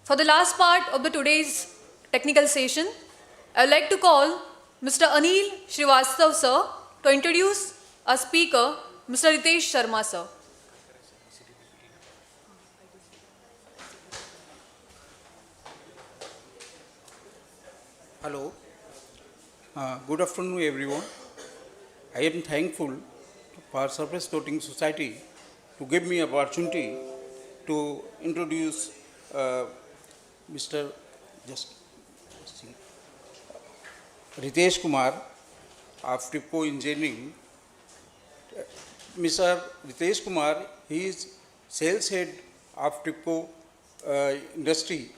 For the last part of the today's technical session, I would like to call Mr. Anil Srivastav sir to introduce our speaker, Mr. Ritesh Sharma sir. Hello, good afternoon everyone. I am thankful for Surface Coating Society to give me opportunity to introduce Mr. Just Ritesh Kumar of Tipco Engineering. Mr. Ritesh Kumar, he is sales head of Tipco industry.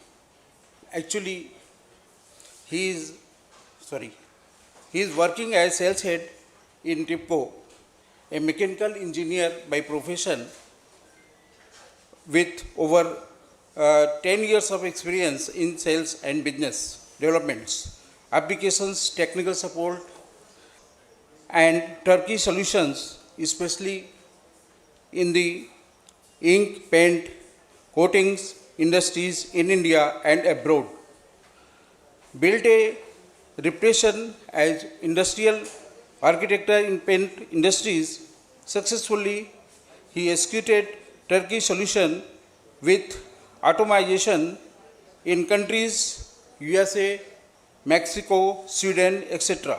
Actually, he is working as sales head in Tipco, a mechanical engineer by profession with over 10 years of experience in sales and business developments, applications, technical support, and turnkey solutions, especially in the ink, paint, coatings industries in India and abroad. Built a reputation as industrial architecture in paint industries. Successfully, he executed turnkey solution with automation in countries USA, Mexico, Sweden, etc.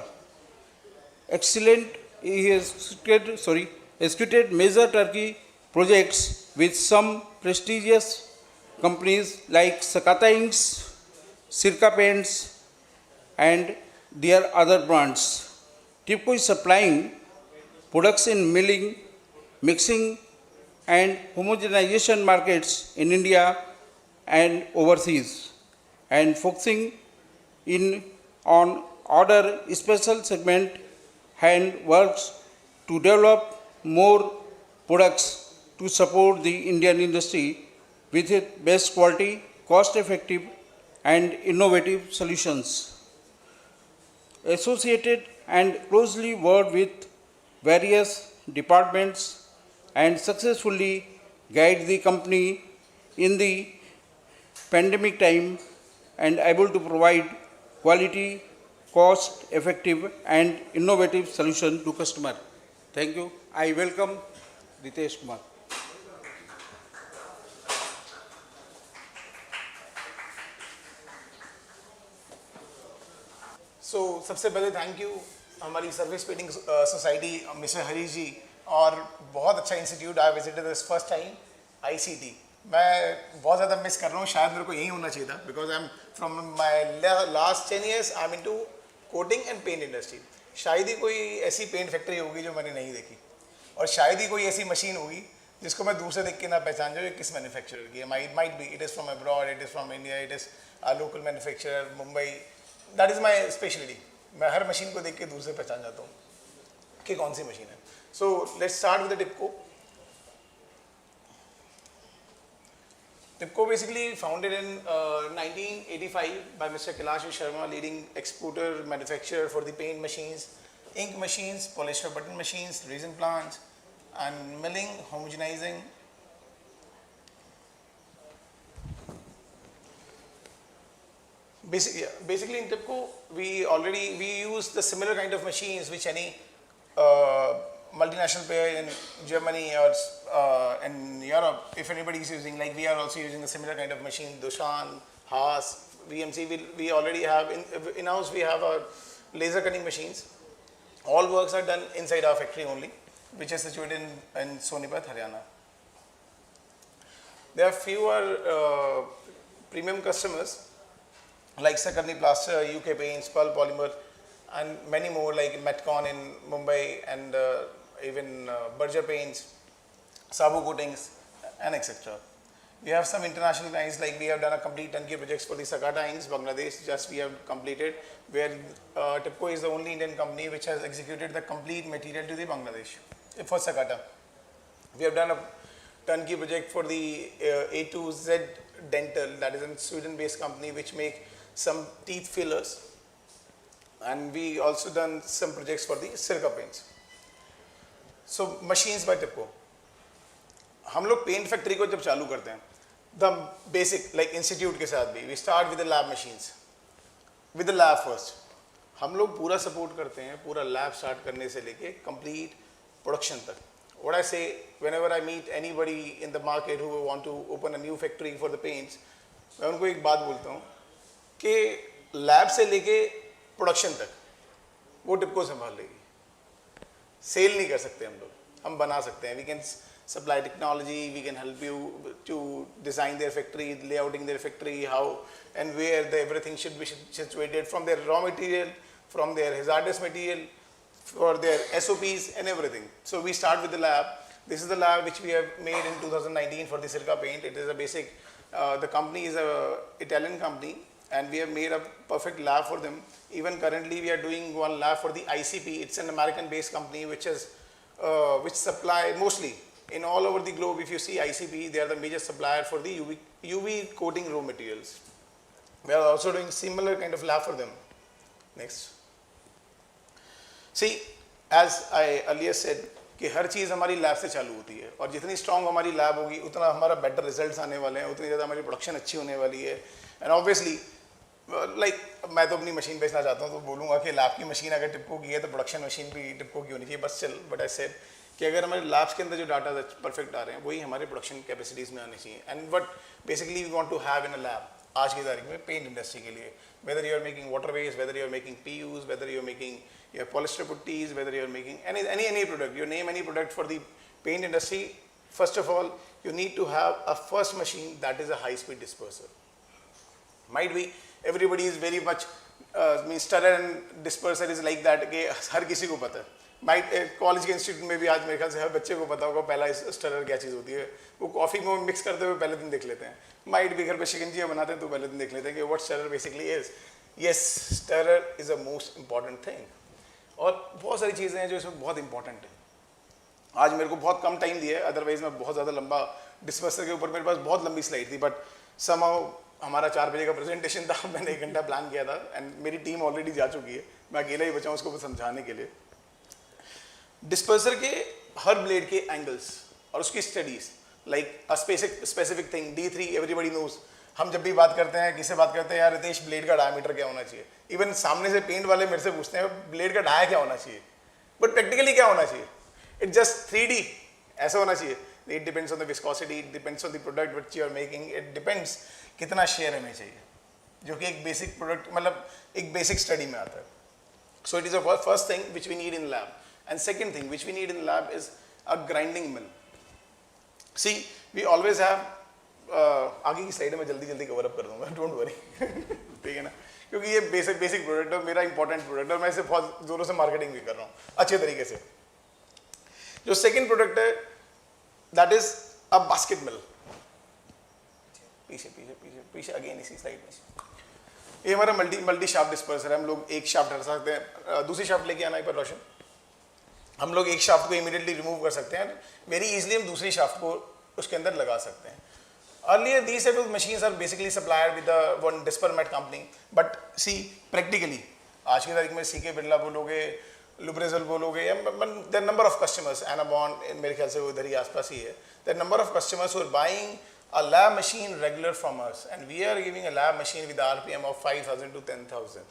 Excellent, he executed major turnkey projects with some prestigious companies like Sakata Inks, Sirka Paints, and their other brands. Tipco is supplying products in milling, mixing, and homogenization markets in India and overseas, and focusing in on order special segment and works to develop more products to support the Indian industry with its best quality, cost-effective, and innovative solutions. Associated and closely worked with various departments and successfully guide the company in the pandemic time and able to provide quality, cost-effective, and innovative solution to customer. Thank you. I welcome Ritesh Kumar. So सबसे पहले thank you हमारी service painting society mister Harish ji और बहुत अच्छा institute I visited this first time ICT मैं बहुत ज़्यादा miss कर रहा हूँ शायद मेरे को यहीं होना चाहिए था because I am from my last 10 years I am into coating and paint industry शायद ही कोई ऐसी पेंट फैक्ट्री होगी जो मैंने नहीं देखी और शायद ही कोई ऐसी मशीन होगी जिसको मैं दूर से देख के ना पहचान जाऊँ किस मैन्युफैक्चरर की है might B it is from abroad it is from India it is local manufacturer Mumbai that is my speciality मैं हर मशीन को देख के दूर से पहचान जाता हूँ कि कौन सी मशीन है so let's start with the Tipco Tipco basically founded in 1985 by Mr. Sharma, leading exporter manufacturer for the paint machines, ink machines, polyester button machines, resin plants, and milling, homogenizing. Basically in Tipco, we use the similar kind of machines which any multinational player in Germany or in Europe, if anybody is using, like we are also using a similar kind of machine, Dushan, Haas, VMC, we already have, in-house we have our laser cutting machines. All works are done inside our factory only, which is situated in Sonipat, Haryana. There are fewer premium customers like Sakarni Plaster, UK Paints, Pearl Polymer, and many more like Metcon in Mumbai and even Berger Paints, Sabu Coatings, and etc. We have some international clients, like we have done a complete turnkey projects for the Sakata Inks, Bangladesh, just we have completed, where Tipco is the only Indian company which has executed the complete material to the Bangladesh for Sakata. We have done a turnkey project for the A to Z Dental, that is a Sweden-based company which make some teeth fillers, and we also done some projects for the Sirka Paints. So machines by Tipco. हम लोग paint factory को जब चालू करते हैं the basic like institute के साथ भी we start with the lab machines, with the lab first. हम लोग पूरा सपोर्ट करते हैं, पूरा लैब स्टार्ट करने से लेके कंप्लीट प्रोडक्शन तक। What I say, whenever I meet anybody in the market who want to open a new factory for the paints, मैं उनको एक बात बोलता हूँ कि लैब से लेके प्रोडक्शन तक वो टिपको संभाल लेगी। सेल नहीं कर सकते हम लोग, हम बना सकते हैं। We can supply technology, we can help you to design their factory, layouting their factory, how and where the everything should be situated, from their raw material, from their hazardous material, for their SOPs and everything. So we start with the lab. This is the lab which we have made in 2019 for the Sirca paint. It is a basic, the company is a Italian company and we have made a perfect lab for them. Even currently we are doing one lab for the ICP. It's an American based company which is which supply mostly in all over the globe. If you see ICP, they are the major supplier for the UV coating raw materials. We are also doing similar kind of lab for them. Next. See, as I earlier said कि हर चीज़ हमारी lab से चालू होती है और जितनी strong हमारी lab होगी उतना हमारा बेटर रिजल्ट्स आने वाले हैं, उतनी ज़्यादा हमारी प्रोडक्शन अच्छी होने वाली है। एंड ऑब्वियसली लाइक मैं तो अपनी मशीन बेचना चाहता हूँ तो बोलूँगा कि लैब की मशीन अगर टिपको की है तो प्रोडक्शन मशीन भी टिपको की होनी चाहिए। बस चल बट आई सेड कि अगर हमारे लैब्स के अंदर जो डाटा परफेक्ट आ रहे हैं वही हमारे प्रोडक्शन कैपेसिटीज़ में आने चाहिए। And what basically we want to have in a lab आज की तारीख में पेंट इंडस्ट्री के लिए, whether you are making water ways, whether you are making PUs, whether you are making your polyester putties, whether you are making any product, you name any product for the paint industry, first of all you need to have a first machine that is a high speed disperser. Might be everybody is very much means stirrer and disperser is like that कि हर किसी को पता है। Might college के institute में भी आज मेरे ख्याल से हर बच्चे को पता होगा पहला स्टरर क्या चीज़ होती है। वो कॉफ़ी में मिक्स करते हुए पहले दिन देख लेते हैं। माइट भी घर पे शिकंजियाँ बनाते हैं तो पहले दिन देख लेते हैं कि what stirrer basically is. Yes, stirrer is a most important thing. और बहुत सारी चीज़ें हैं जो इसमें बहुत इंपॉर्टेंट है। आज मेरे को बहुत कम टाइम दिया है, अदरवाइज मैं बहुत ज़्यादा लंबा डिस्पर्सर के ऊपर मेरे पास बहुत लंबी स्लाइड थी, बट समहाउ हमारा 4 बजे का प्रेजेंटेशन था, मैंने 1 घंटा प्लान किया था एंड मेरी टीम ऑलरेडी जा चुकी है, मैं अकेला ही बचा हूँ उसको समझाने के लिए। डिस्पर्सर के हर ब्लेड के एंगल्स और उसकी studies like a specific thing D3 everybody knows. हम जब भी बात करते हैं किससे बात करते हैं यार रितेश ब्लेड का डायमीटर क्या होना चाहिए, इवन सामने से पेंट वाले मेरे से पूछते हैं ब्लेड का डाया क्या होना चाहिए, बट प्रैक्टिकली क्या होना चाहिए? इट जस्ट 3D ऐसा होना चाहिए। It depends on the viscosity, it depends on the product which you are making, it depends कितना शेयर हमें चाहिए, जो कि एक बेसिक प्रोडक्ट मतलब एक बेसिक स्टडी में आता है। So it is a first thing which we need in lab and second thing which we need in lab is a grinding mill. See we always have आगे की slide में जल्दी cover up कर दूंगा, don't worry ठीक है ना, क्योंकि ये बेसिक प्रोडक्ट है, मेरा इंपॉर्टेंट प्रोडक्ट है, मैं इसे बहुत जोरों से मार्केटिंग भी कर रहा हूँ अच्छे तरीके से। जो सेकंड प्रोडक्ट है दैट इज अ बास्केट मिल। पीछे अगेन इसी स्लाइड में ये हमारा मल्टी शाफ्ट डिस्पर्सर है। हम लोग एक शाफ्ट हटा सकते हैं, दूसरी शाफ्ट लेके आना एक बार रोशन। हम लोग एक शाफ्ट को इमीडिएटली रिमूव कर सकते हैं, वेरी इजीली हम दूसरी शाफ्ट को उसके अंदर लगा सकते हैं। Earlier, these type of machines are basically supplied with the one disper mat company, but see practically, आज की तारीख में CK बिरला बोलोगे, लुब्रेजल बोलोगे, या there are number of customers, Anabon मेरे ख्याल से वो इधर ही आसपास ही है। There are number of customers who are buying a lab machine regular from us, and we are giving a lab machine with RPM of 5,000 to 10,000,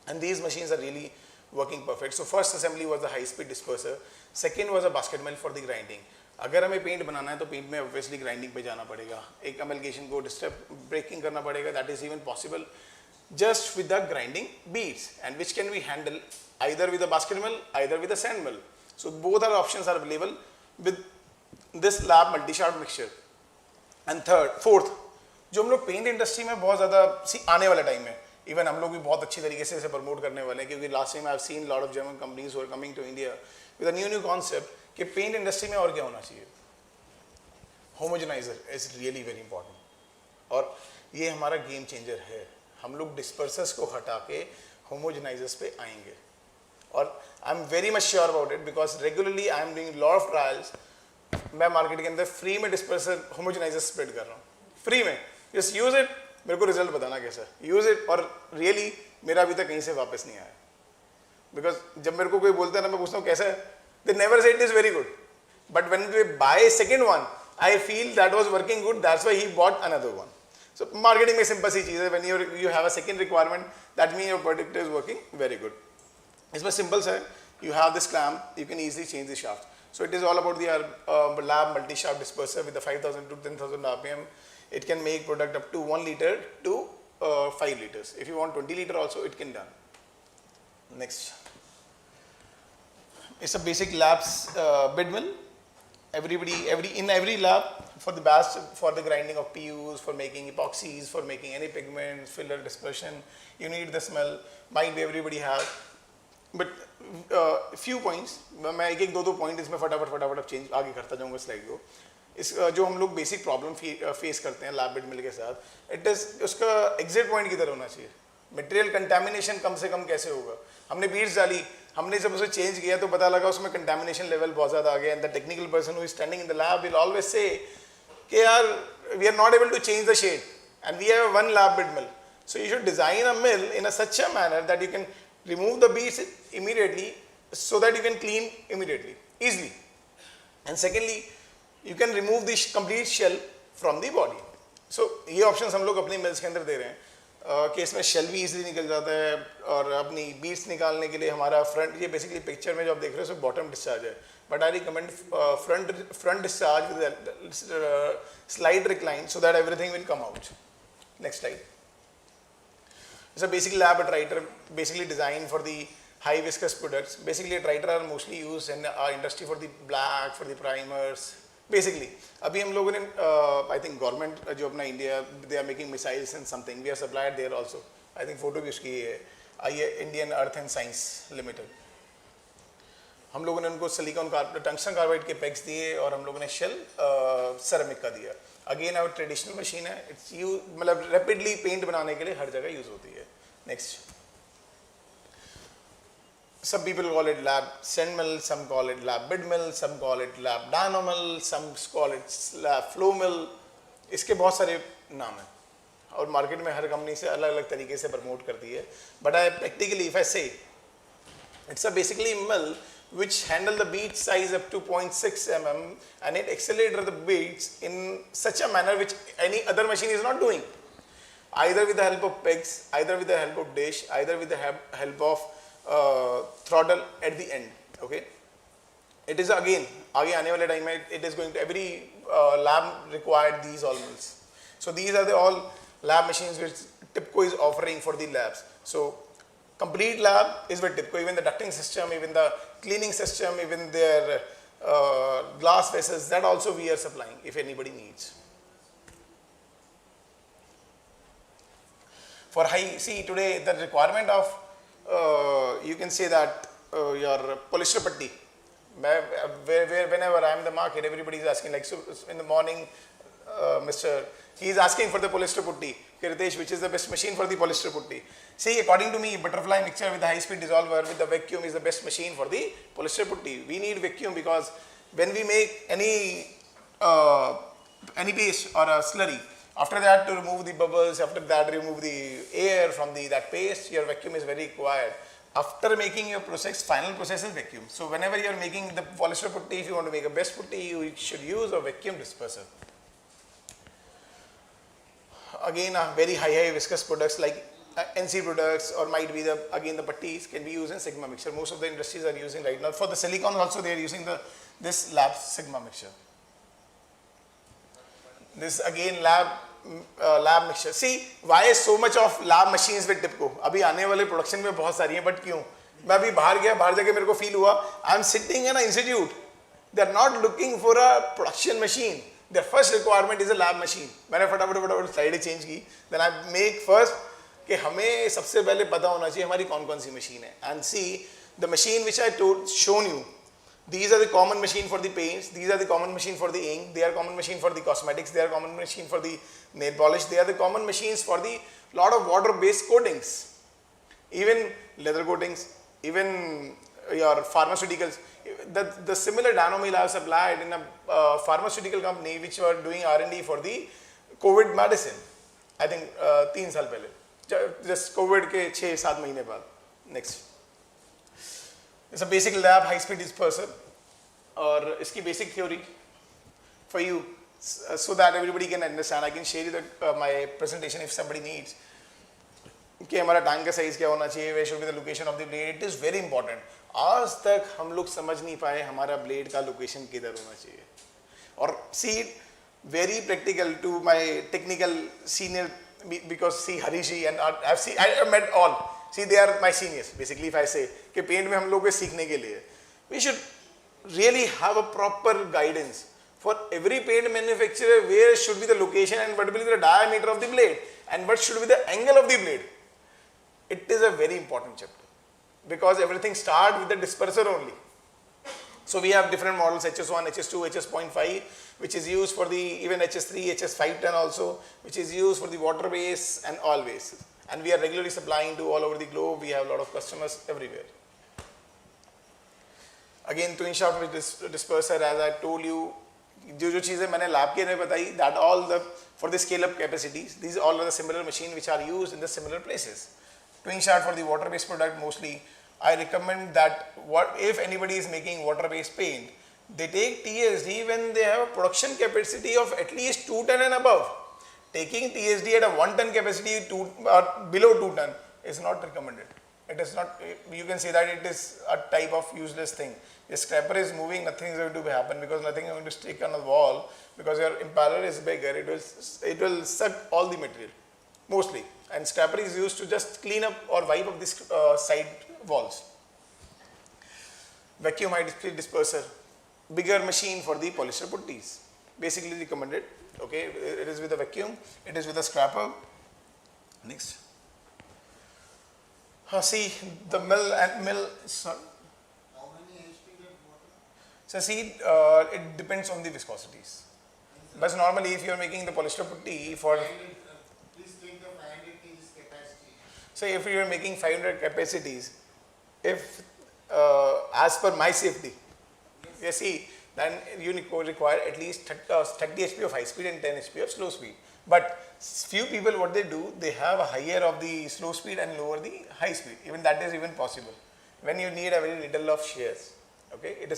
and these machines are really working perfect. So first assembly was the high speed disperser, second was a basket mill for the grinding. अगर हमें paint बनाना है तो paint में obviously grinding पे जाना पड़ेगा, एक amalgamation को डिस्टर्ब ब्रेकिंग करना पड़ेगा, that is even possible just with the grinding beads, and which can be handled either with a basket mill, either with a sand mill. So both are options are available with this lab multi-shaft mixture. And fourth, जो हम लोग paint industry में बहुत ज़्यादा आने वाले time में even हम लोग भी बहुत अच्छी तरीके से इसे प्रमोट करने वाले हैं, क्योंकि last time I have seen lot of German companies who are coming to India with a new concept कि पेंट इंडस्ट्री में और क्या होना चाहिए, homogenizer is really very important, और ये हमारा गेम चेंजर है। हम लोग डिस्पर्सर्स को हटा के होमोजेनाइजर्स पे आएंगे, और I am very much sure about it because regularly I am doing lot of trials. मैं मार्केट के अंदर फ्री में डिस्पर्सर होमोजेनाइजर स्प्रेड कर रहा हूँ, फ्री में, जस्ट यूज इट, मेरे को रिजल्ट बताना कैसा, यूज इट, और रियली मेरा अभी तक कहीं से वापस नहीं आया। बिकॉज जब मेरे को कोई बोलता है ना, मैं पूछता हूँ कैसा है, they never say it is very good, but when they buy second one I feel that was working good, that's why he bought another one. So marketing में simple सी चीज़ है, when you have a second requirement, that means your product is working very good. इसमें simple सा है, you have this clamp, you can easily change the shaft. So it is all about the lab multi-shaft disperser with the 5000 to 10,000 RPM. It can make product up to 1 liter to 5 liters. If you want 20 liter also, it can done. Next. It's a basic lab's bed mill. In every lab, for the batch, for the grinding of PUs, for making epoxies, for making any pigments, filler dispersion, you need the smell. Might be everybody have, but few points. मैं एक दो point इसमें फटाफट change आगे करता जाऊँगा slide को. इस जो हम लोग basic problem face करते हैं lab bed mill के साथ, it is उसका exit point किधर होना चाहिए? Material contamination कम से कम कैसे होगा? हमने beads डाली, हमने जब उसे चेंज किया तो पता लगा उसमें कंटेमिनेशन लेवल बहुत ज़्यादा आ गया, and the technical person who is standing in the lab will always say कि यार we are not able to change the shade and we have one lab bead mill, so you should design a mill in a such a manner that you can remove the beads immediately so that you can clean immediately, easily, and secondly you can remove the complete shell from the body. So ये options हम लोग अपनी mills के अंदर दे रहे हैं कि इसमें शेल भी इजीली निकल जाता है, और अपनी बीट्स निकालने के लिए हमारा फ्रंट, ये बेसिकली पिक्चर में जो आप देख रहे हो बॉटम डिस्चार्ज है, but I recommend front discharge with slide recline so that everything will come out. Next slide. It's a basic lab attritor, basically design for the high viscous products. Basically attritor are mostly use in industry for the black, for the primers. Basically अभी हम लोगों ने I think government जो अपना India, they are making missiles and something, we are supplied there also. I think photo भी उसकी है, आइए Indian earth and science limited. हम लोगों ने उनको सिलिकॉन टंगस्टन कार्बाइड के पैक्स दिए और हम लोगों ने शेल सेरेमिक का दिया. अगेन आवर ट्रेडिशनल मशीन है, इट्स यू मतलब रैपिडली पेंट बनाने के लिए हर जगह यूज होती है. Next. Some people call it lab sand mill, some call it lab bed mill, some call it lab dyno mill, some call it lab flow mill. इसके बहुत सारे नाम हैं और मार्केट में हर कंपनी से अलग अलग तरीके से प्रमोट करती है. But I practically if I say it's a basically mill which handle the bead size up to 0.6 mm and it accelerates the beads in such a manner which any other machine is not doing, either with the help of pegs, either with the help of dish, either with the help of throttle at the end. Okay, it is again आगे आने वाले time में it is going to every lab required these all mills. So these are the all lab machines which Tipco is offering for the labs. So complete lab is with Tipco, even the ducting system, even the cleaning system, even their glass vessels, that also we are supplying if anybody needs. For high, see today the requirement of you can say that your polyester putty, whenever I am in the market, everybody is asking, like, so in the morning he is asking for the polyester putty. Okay, Ritesh, which is the best machine for the polyester putty? See, according to me, butterfly mixture with the high speed dissolver with the vacuum is the best machine for the polyester putty. We need vacuum because when we make any paste or a slurry, after that to remove the bubbles, after that remove the air from that paste, your vacuum is very required. After making your process, final process is vacuum. So whenever you are making the polyester putty, if you want to make a best putty, you should use a vacuum disperser. Again, very high viscous products like NC products, or might be the putties can be used in Sigma mixture. Most of the industries are using right now. For the silicon also they are using this lab Sigma mixture. This again lab mixture. See, why is so much of lab machines with Tipco? अभी आने वाले production में बहुत सारी हैं, but क्यों? मैं अभी बाहर जाके मेरे को फील हुआ, I am sitting in an institute. They are not looking for a production machine. Their first requirement is a lab machine. मैंने फटाफट स्लाइड चेंज की. Then I make first कि हमें सबसे पहले पता होना चाहिए हमारी कौन सी मशीन है. And see the machine which I shown you. These are the common machine for the paints, these are the common machine for the ink, they are common machine for the cosmetics, they are common machine for the nail polish, they are the common machines for the lot of water based coatings, even leather coatings, even your pharmaceuticals. The similar dyno mill I have supplied in a pharmaceutical company which were doing R&D for the COVID medicine. I think 3 साल पहले, just COVID के 6-7 महीने बाद. Next. It's a basic lab high speed disperser, और इसकी basic theory for you so that everybody can understand. I can share you my presentation if somebody needs. कि हमारा tank का साइज क्या होना चाहिए, where should be the location of the blade. It is very important. आज तक हम लोग समझ नहीं पाए हमारा ब्लेड का लोकेशन किधर होना चाहिए. और see, very practical to my technical senior, because see Harishi and I have met all. See, they are my seniors. Basically, if I say कि पेंट में हम लोग को सीखने के लिए, we should really have a proper guidance for every paint manufacturer. Where should be the location and what will be the diameter of the blade and what should be the angle of the blade. It is a very important chapter because everything starts with the disperser only. So we have different models, HS1, HS2, HS.5, which is used for the even HS3, HS510 also, which is used for the water base and all bases. And we are regularly supplying to all over the globe. We have a lot of customers everywhere. Again, to ensure with this disperser, as I told you, जो चीज़ें मैंने lab के में बताई, that all the for the scale up capacities, these all are the similar machines which are used in the similar places. To ensure for the water based product mostly, I recommend that what if anybody is making water based paint, they take TSD when they have a production capacity of at least 2 ton and above. Taking TSD at a 1 ton capacity below 2 ton is not recommended. It is not, you can say that it is a type of useless thing. The scraper is moving, nothing is going to happen because nothing is going to stick on the wall because your impaler is bigger, it will suck all the material mostly, and scraper is used to just clean up or wipe up these side walls. Vacuum high speed disperser, bigger machine for the polyester putties, basically recommended. Okay, it is with a vacuum, it is with a scraper. Next. See the mill, sorry. How many HP get water? So see, it depends on the viscosities. But normally if you are making the polyester putty for, Please take the 500 kgs capacity. so if you are making 500 capacities, if as per my safety, you see, then you require at least 30 HP of high speed and 10 HP of slow speed. But few people, what they do, they have a higher of the slow speed and lower the high speed. Even that is even possible when you need a very little of shears. Okay, it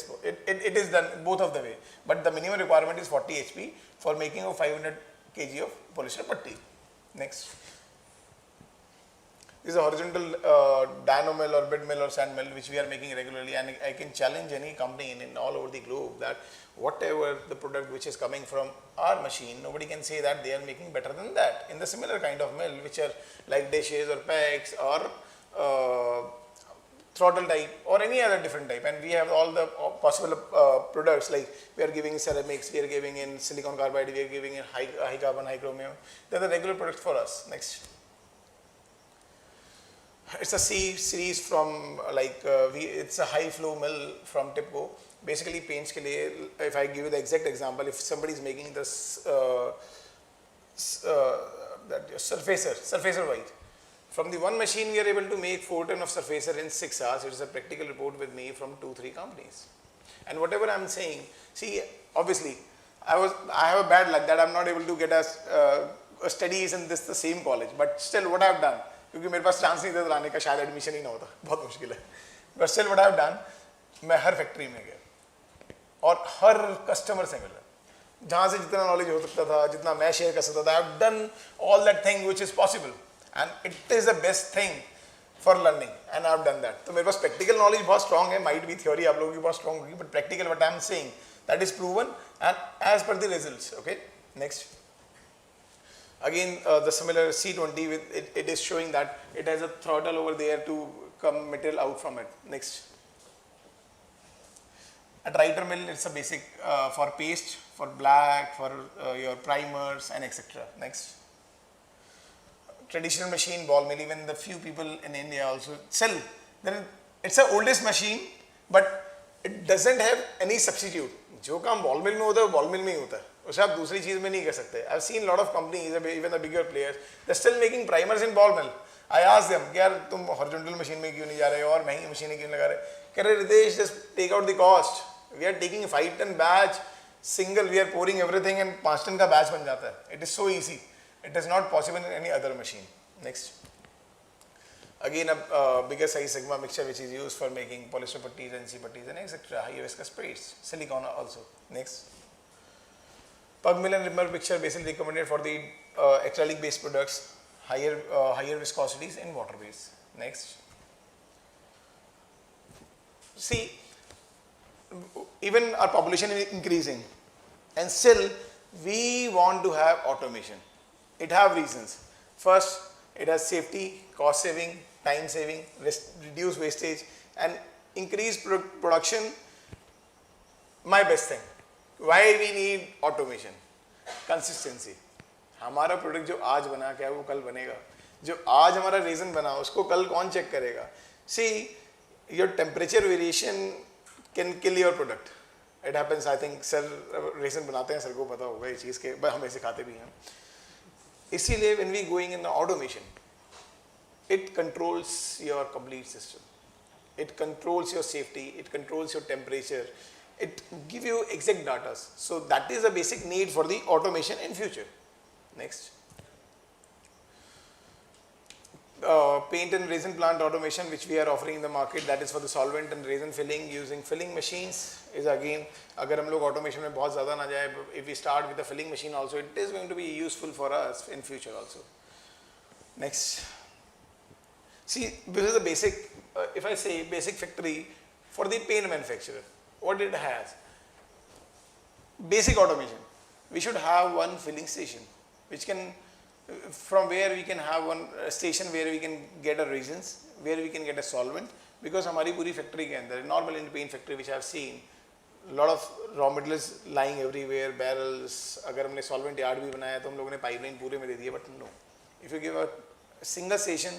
is done both of the way. But the minimum requirement is 40 HP for making of 500 kg of polyester putty. Next. This is a horizontal dyno mill or bed mill or sand mill which we are making regularly, and I can challenge any company in all over the globe that whatever the product which is coming from our machine, nobody can say that they are making better than that in the similar kind of mill which are like dishes or packs or throttle type or any other different type, and we have all the possible products, like we are giving ceramics, we are giving in silicon carbide, we are giving in high carbon, high chromium. They are the regular products for us. Next. It's a C series from it's a high flow mill from Tipco. Basically paints के लिए, if I give you the exact example, if somebody is making this that surfacer white, from the one machine we are able to make 4 ton of surfacer in 6 hours. It is a practical report with me from 2-3 companies. And whatever I am saying, see, obviously I have a bad luck that I am not able to get a studies in the same college, but still what I have done, क्योंकि मेरे पास chance नहीं था लाने का, शायद admission ही ना होता, बहुत मुश्किल है. But still what I have done, मैं हर फैक्ट्री में गया और हर कस्टमर से मिला, जहाँ से जितना नॉलेज हो सकता था, जितना मैं शेयर कर सकता था. I have done all that thing which is possible and it is the best thing for learning and I have done that. तो मेरे पास प्रैक्टिकल नॉलेज बहुत स्ट्रॉन्ग है, माइट बी थ्योरी आप लोगों की बहुत स्ट्रॉन्ग होगी, but practical what I am saying that is proven and as per the results. Okay, next. Again, the similar C20 with it is showing that it has a throttle over there to come material out from it. Next. A triter mill, it's a basic for paste, for black, for your primers and etc. Next. Traditional machine ball mill, even the few people in India also sell. Then it's the oldest machine, but it doesn't have any substitute. जो काम ball मिल में होता है वो ball मिल में ही होता है, उसे आप दूसरी चीज में नहीं कर सकते. आई have seen lot of companies, even the bigger players, they still making primers in ball mill. I asked them कि यार तुम हॉरिजॉन्टल मशीन में क्यों नहीं जा रहे हो और महंगी मशीनें क्यों लगा रहे. कह रहे Ritesh, just take out the cost, we are taking 5 ton batch single, we are pouring everything and 5 ton का बैच बन जाता है. It is so easy, it is not possible in any other machine. Next. Again, a bigger size sigma mixture which is used for making polyester putties, NC putties and etc. High viscous paints, silicone also. Next. Pug mill and rimmer mixture basically recommended for the acrylic based products, higher viscosities in waterways. Next. See, even our population is increasing and still we want to have automation. It have reasons. First, it has safety, cost saving, time saving, reduce wastage and increase production. My best thing. Why we need automation? Consistency. हमारा product जो आज बना क्या वो कल बनेगा, जो आज हमारा रेजन बना उसको कल कौन चेक करेगा? See, your temperature variation can kill your product. It happens. I think sir resin बनाते हैं, सर को पता होगा ये चीज़ के, हमें सिखाते भी हैं. इसीलिए when we going in the automation, it controls your complete system. It controls your safety. It controls your temperature. It give you exact data. So that is a basic need for the automation in future. Next. Paint and resin plant automation which we are offering in the market, that is for the solvent and resin filling using filling machines is again, अगर हम लोग automation में बहुत ज़्यादा ना जाए, if we start with the filling machine also, it is going to be useful for us in future also. Next. See, this is the basic, if I say basic factory for the paint manufacturer, what it has? Basic automation. We should have one filling station which can, from where we can have one station where we can get a resins, where we can get a solvent, because हमारी पूरी factory के अंदर, normal in paint factory which I have seen, lot of raw materials lying everywhere, barrels. अगर हमने solvent yard भी बनाया तो हम लोगों ने pipeline पूरे में दे दिया, but no. If you give a single station,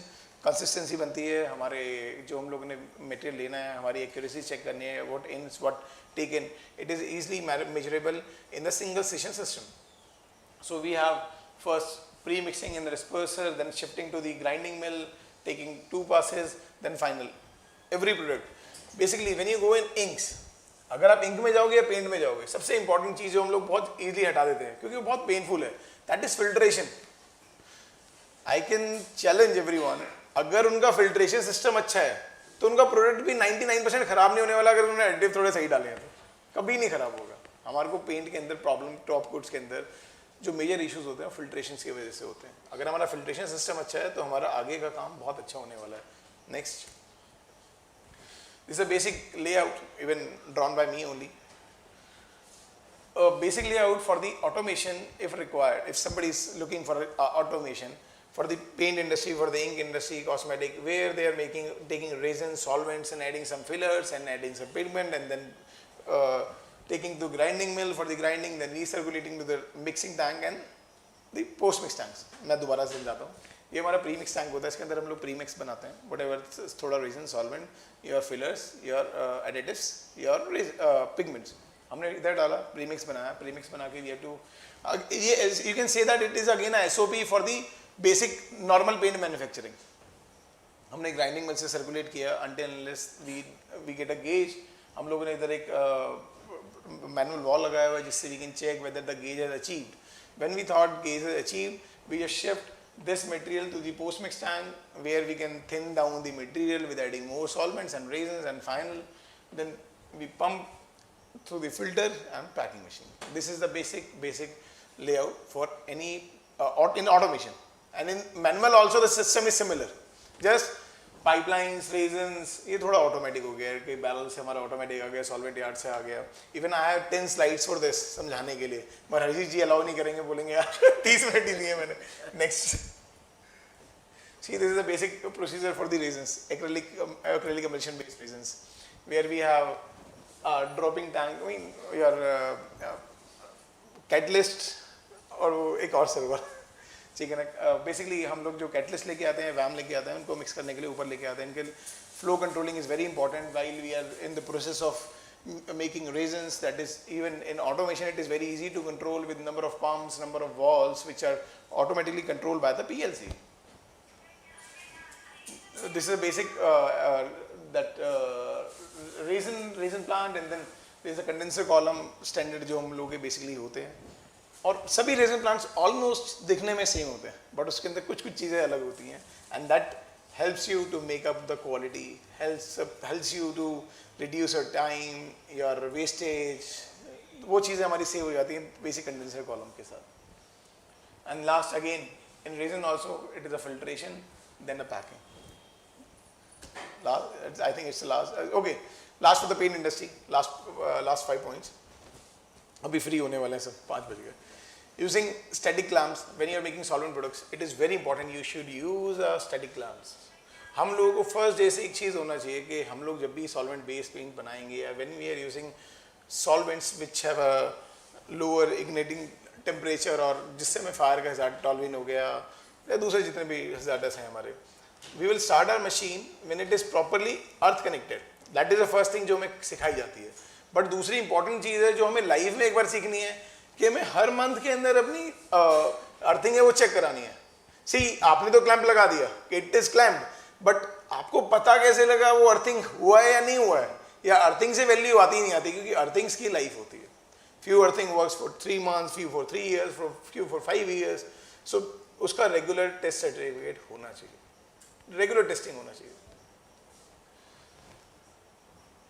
consistency बनती है, हमारे जो हम लोगों ने material लेना है, हमारी accuracy check करनी है, what ins, what taken, it is easily measurable in the single station system. So we have first pre-mixing in the disperser, then shifting to the grinding mill, taking 2 passes, then final. Every product. Basically, when you go in inks, अगर आप ink में जाओगे या paint में जाओगे, सबसे important चीज़ जो हम लोग बहुत इजीली हटा देते हैं क्योंकि वो बहुत पेनफुल है, that is filtration. I can challenge everyone, अगर उनका फिल्ट्रेशन सिस्टम अच्छा है तो उनका प्रोडक्ट भी 99% खराब नहीं होने वाला अगर उन्होंने एडिटिव थोड़े सही डाले हैं तो कभी नहीं खराब होगा. हमारे को पेंट के अंदर प्रॉब्लम, टॉप कोट्स के अंदर जो मेजर इश्यूज होते हैं फिल्ट्रेशन की वजह से होते हैं. अगर हमारा फिल्ट्रेशन सिस्टम अच्छा है तो हमारा आगे का काम बहुत अच्छा होने वाला है. Next. This is a basic layout, even drawn by me only. A basic layout for the automation if required. If somebody is looking for automation for the paint industry, for the ink industry, cosmetic, where they are taking resins, solvents and adding some fillers and adding some pigment and then taking to grinding mill for the grinding, then recirculating to the mixing tank and the post mix tanks. मैं दोबारा से जाता हूँ. ये हमारा pre mix tank होता है, इसके अंदर हम लोग प्री मिक्स बनाते हैं, whatever थोड़ा resin, solvent, your fillers, your additives, your pigments. हमने इधर डाला, प्री मिक्स बनाया, प्री मिक्स बना के ये टू, ये you can say that it is again a SOP for the basic normal paint manufacturing. हमने ग्राइंडिंग मिल से सर्कुलेट किया until unless we get a gauge. हम लोगों ने इधर एक मैनुअल वॉल लगाया हुआ है जिससे we can check whether the gauge has achieved. When we thought gauge has achieved, we just shift this material to the post mix tank where we can thin down the material with adding more solvents and resins and final, then we pump through the filter and packing machine. This is the basic layout for any in automation. And in manual also the system is similar, just pipelines, resins, ये थोड़ा automatic हो गया है, कई barrel से हमारा automatic आ गया, solvent yard से आ गया. Even I have 10 slides for this समझाने के लिए, मगर हरजीत जी allow नहीं करेंगे, बोलेंगे यार 30 मिनट ही दिए मैंने. Next. See, this is the basic procedure for the resins, acrylic emulsion based resins, where we have dropping tank, I mean your catalyst और एक और server. ठीक है ना. बेसिकली हम लोग जो कैटलिस्ट लेके आते हैं, वैम लेके आते हैं, उनको मिक्स करने के लिए ऊपर लेके आते हैं. इनके flow controlling is very important while we are in the process of making resins. That is even in automation it is very easy to control with number of pumps, number of valves which are automatically controlled by the PLC. This is basic that resin plant and then there is a condenser column standard जो हम लोग के basically होते हैं. और सभी raisin plants almost दिखने में सेम होते हैं, बट उसके अंदर कुछ चीज़ें अलग होती हैं. And that helps you to make up the quality, helps you to reduce your time, your wastage, वो चीज़ें हमारी सेव हो जाती हैं बेसिक कंडेंसर कॉलम के साथ. And last again in resin also it is a filtration then a packing. I think it's the last. Okay, last for the paint industry. Last 5 points. अभी free होने वाले हैं सब 5 बज गए. Using static clamps when you are making solvent products, it is very important you should use static clamps. हम लोगों को फर्स्ट डे से एक चीज़ होना चाहिए कि हम लोग जब भी solvent based paint बनाएंगे या when we are using solvents which have a lower igniting temperature और जिससे हमें फायर का हज़ार टॉलविन हो गया या दूसरे जितने भी हज़ार्डस हैं हमारे, we will start our machine when it is properly earth connected. That is the first thing जो हमें सिखाई जाती है. बट दूसरी इंपॉर्टेंट चीज़ है जो हमें लाइफ में एक बार सीखनी है कि हमें हर मंथ के अंदर अपनी अर्थिंग है वो चेक करानी है. सी आपने तो क्लैंप लगा दिया कि इट इज क्लैम्प, बट आपको पता कैसे लगा वो अर्थिंग हुआ है या नहीं हुआ है, या अर्थिंग से वैल्यू आती नहीं आती, क्योंकि अर्थिंग्स की लाइफ होती है. Few earthing works for 3 months, few for 3 years, few for 5 years. सो उसका रेगुलर टेस्ट सर्टिफिकेट होना चाहिए, रेगुलर टेस्टिंग होना चाहिए.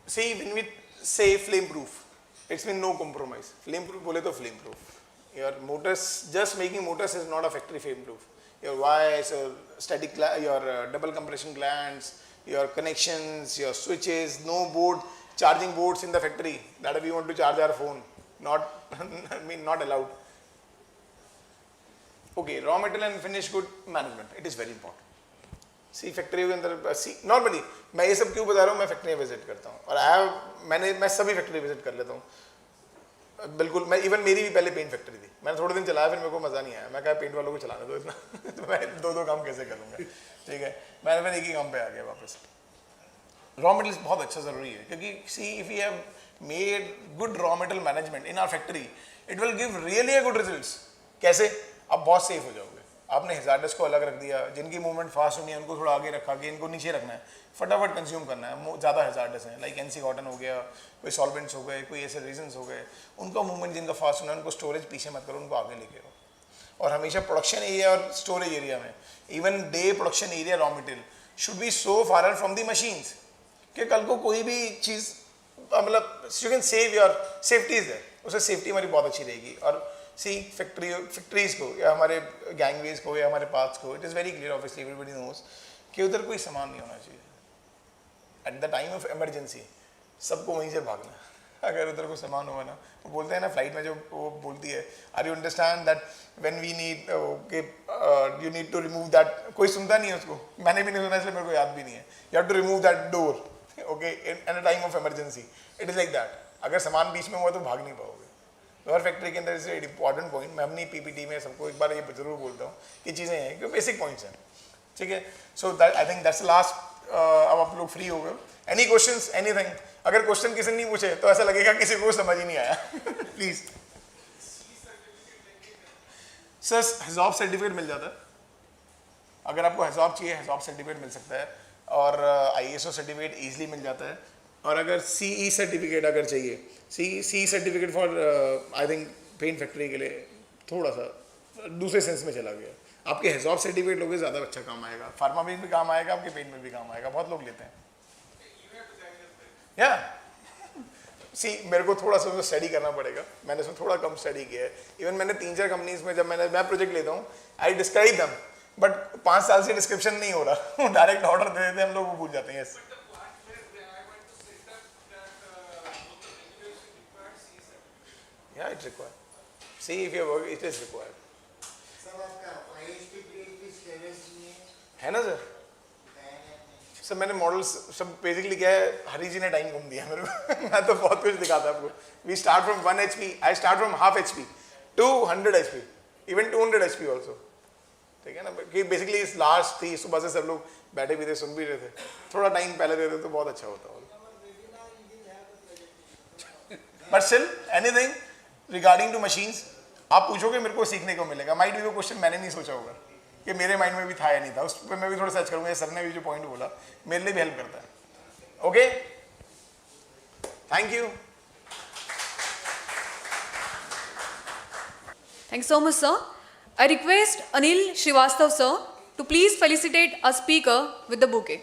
See when we say flame proof, it's mean no compromise. Flame proof बोले तो flame proof. Your motors, just making motors is not a factory flame proof. Your wires, your static, your double compression glands, your connections, your switches, no board, charging boards in the factory that we want to charge our phone, not I mean not allowed. Okay, raw material and finished good management, it is very important. See factory के अंदर, see normally मैं ये सब क्यों बता रहा हूँ, मैं फैक्ट्री विजिट करता हूँ और मैं सभी फैक्ट्री विजिट कर लेता हूँ. बिल्कुल, मैं इवन मेरी भी पहले पेंट फैक्ट्री थी, मैंने थोड़े दिन चलाया, फिर मेरे को मज़ा नहीं आया. मैं कहा पेंट वालों को चलाने दो इतना तो मैं दो काम कैसे करूँगा, ठीक है. मैंने फिर एक ही काम पे आ गया वापस. रॉ मटेरियल बहुत अच्छा ज़रूरी है, क्योंकि see if you have made good raw material management in our factory, it will give really a good results. कैसे? आप बहुत सेफ हो जाओगे. आपने हज़ार्डस को अलग रख दिया, जिनकी मूवमेंट फास्ट होनी है उनको थोड़ा आगे रखा कि इनको नीचे रखना है, फटाफट कंज्यूम करना है. ज़्यादा हज़ार्डस हैं लाइक एनसी कॉटन हो गया, कोई सॉल्वेंट्स हो गए, कोई ऐसे रीजन्स हो गए, उनका मूवमेंट जिनका फास्ट होना है उनको स्टोरेज पीछे मत करो, उनको आगे लेके आओ. और हमेशा प्रोडक्शन एरिया और स्टोरेज एरिया में, even day production area raw material should be so far from the machines कि कल को कोई भी चीज़ मतलब you can save your safety is है, उससे सेफ्टी हमारी बहुत अच्छी रहेगी. और सी फैक्ट्रीज को या हमारे गैंगवेज को या हमारे पाथ्स को, it is very clear obviously everybody knows कि उधर कोई सामान नहीं होना चाहिए. At the time of emergency सबको वहीं से भागना है. अगर उधर कोई सामान हुआ ना, वो बोलते हैं ना फ्लाइट में जो वो बोलती है, are you understand that when we need you need to remove that, कोई सुनता नहीं है उसको, मैंने भी नहीं सुना इसलिए मेरे को याद भी नहीं है. You have to remove that door, okay, in a time of emergency. It is like that. अगर सामान बीच में हुआ तो भाग नहीं पाओगे. हर फैक्ट्री के अंदर इज एक इंपॉर्टेंट पॉइंट. मैं अपनी पीपीटी में सबको एक बार ये जरूर बोलता हूँ कि चीज़ें हैं कि बेसिक पॉइंट्स हैं, ठीक है. So that I think that's last. अब आप लोग फ्री हो गए. Any questions, anything? अगर क्वेश्चन किसी ने नहीं पूछे तो ऐसा लगेगा किसी को समझ ही नहीं आया. प्लीज. सर हिसाब सर्टिफिकेट मिल जाता है. अगर आपको हिसाब चाहिए, हिसाब सर्टिफिकेट मिल सकता है. और ISO सर्टिफिकेट ईजिली मिल जाता है. और अगर CE सर्टिफिकेट अगर चाहिए, CE certificate for I think paint factory के लिए थोड़ा सा दूसरे सेंस में चला गया. आपके हिसाब सर्टिफिकेट लोगे ज़्यादा अच्छा काम आएगा. फार्मा में भी काम आएगा, आपके पेंट में भी काम आएगा. बहुत लोग लेते हैं. या सी मेरे को थोड़ा सा स्टडी करना पड़ेगा. मैंने उसमें थोड़ा कम स्टडी किया है. इवन मैंने 3-4 कंपनीज में जब मैं प्रोजेक्ट लेता हूँ, आई डिस्क्राइब दम, बट 5 साल से डिस्क्रिप्शन नहीं हो रहा. डायरेक्ट ऑर्डर दे देते हैं, हम लोग वो भूल जाते हैं. Yes, yeah, it's required. See if your work, it is required. सब आपका IHP ग्रेड की स्टेरस है ना सर? सर मैंने मॉडल्स सब बेसिकली क्या है, हरी जी ने टाइम कम दिया मेरे को. मैं तो बहुत कुछ दिखाता आपको. We start from 1 HP, I start from half HP to 100 HP, even 200 HP also. ठीक है ना, कि बेसिकली इस लास्ट थी, सुबह से सब लोग बैठे भी थे, सुन भी रहे थे. थोड़ा टाइम पहले देते तो बहुत अच्छा होता. But still anything regarding to machines आप पूछोगे, मेरे को सीखने को मिलेगा. माइट भी वो क्वेश्चन मैंने नहीं सोचा होगा कि मेरे माइंड में भी था या नहीं था, उस पर मैं भी थोड़ा सर्च करूंगा. सर ने भी जो पॉइंट बोला मेरे लिए भी हेल्प करता है. Okay, thank you. Thanks so much, sir. I request Anil Srivastav, sir, to please felicitate our speaker with the bouquet.